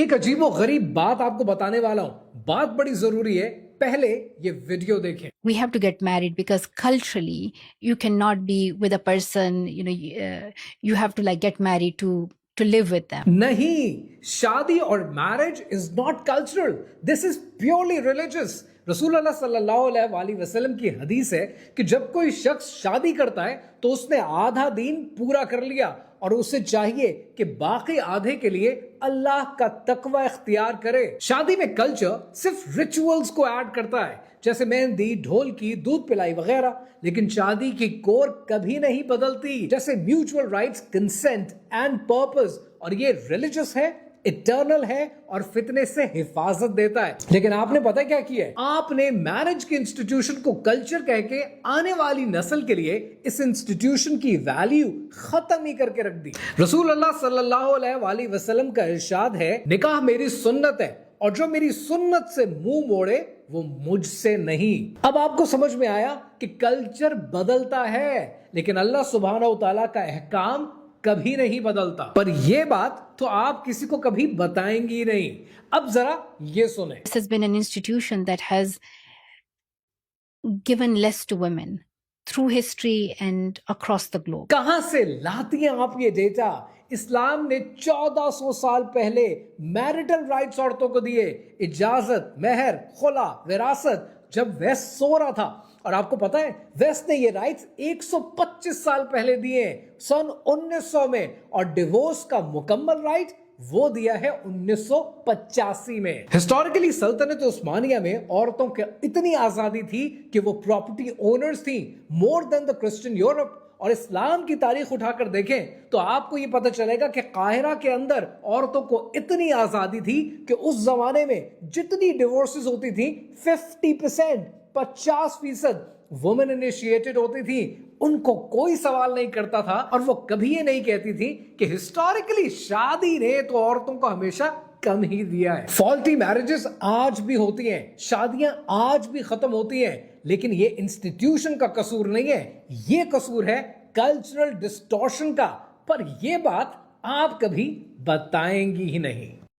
ایک عجیب و غریب بات آپ کو بتانے والا ہوں، بات بڑی ضروری ہے، پہلے یہ ویڈیو دیکھیں۔ We have to get married because culturally you cannot be with a person, you have to like get married to live with them. نہیں، شادی اور marriage is not cultural, this is purely religious. رسول اللہ صلی اللہ علیہ وآلہ وسلم کی حدیث ہے کہ جب کوئی شخص شادی کرتا ہے تو اس نے آدھا دین پورا کر لیا، اور اسے چاہیے کہ باقی آدھے کے لیے اللہ کا تقوی اختیار کرے۔ شادی میں کلچر صرف ریچولز کو ایڈ کرتا ہے، جیسے مہندی، ڈھول کی، دودھ پلائی وغیرہ، لیکن شادی کی کور کبھی نہیں بدلتی، جیسے mutual rights, consent and purpose, اور یہ ریلیجس ہے، اٹرنل ہے، اور فتنے سے حفاظت دیتا ہے۔ لیکن آپ نے پتہ کیا کیا ہے؟ آپ نے میرج کے انسٹیٹیوشن کو کلچر کہہ کے آنے والی نسل کے لیے اس انسٹیٹیوشن کی ویلیو ختم ہی کر کے رکھ دی۔ رسول اللہ صلی اللہ علیہ وآلہ وسلم کا ارشاد ہے، نکاح میری سنت ہے، اور جو میری سنت سے منہ موڑے وہ مجھ سے نہیں۔ اب آپ کو سمجھ میں آیا کہ کلچر بدلتا ہے، لیکن اللہ سبحانہ و تعالیٰ کا احکام کبھی نہیں بدلتا۔ پر یہ بات تو آپ کسی کو کبھی بتائیں گی نہیں۔ اب ذرا یہ سنیں۔ This has been an institution that has given less to women through history and across the globe. کہاں سے لاتی ہیں آپ یہ ڈیٹا؟ اسلام نے 1400 سال پہلے میرٹل رائٹس عورتوں کو دیے، اجازت، مہر، خلا، وراثت، جب ویسٹ سو رہا تھا۔ اور آپ کو پتا ہے ویسٹ نے یہ رائٹس 125 سال پہلے دیے ہیں، سن 1900 میں، اور ڈیورس کا مکمل رائٹ وہ دیا ہے 1985 میں۔ ہسٹوریکلی سلطنت عثمانیہ میں عورتوں کی اتنی آزادی تھی کہ وہ پراپرٹی اونرز تھیں، مور دین دا کرسچن یورپ۔ اور اسلام کی تاریخ اٹھا کر دیکھیں تو آپ کو یہ پتہ چلے گا کہ قاہرہ کے اندر عورتوں کو اتنی آزادی تھی کہ اس زمانے میں جتنی ڈیورسز ہوتی تھیں 50% وومن انیشیٹڈ ہوتی تھی، ان کو کوئی سوال نہیں کرتا تھا، اور وہ کبھی یہ نہیں کہتی تھی کہ ہسٹوریکلی شادی نے تو عورتوں کو ہمیشہ کم ہی دیا ہے۔ فالٹی میرجز آج بھی ہوتی ہیں، شادیاں آج بھی ختم ہوتی ہیں، لیکن یہ انسٹیٹیوشن کا قصور نہیں ہے، یہ قصور ہے کلچرل ڈسٹورشن کا۔ پر یہ بات آپ کبھی بتائیں گی ہی نہیں۔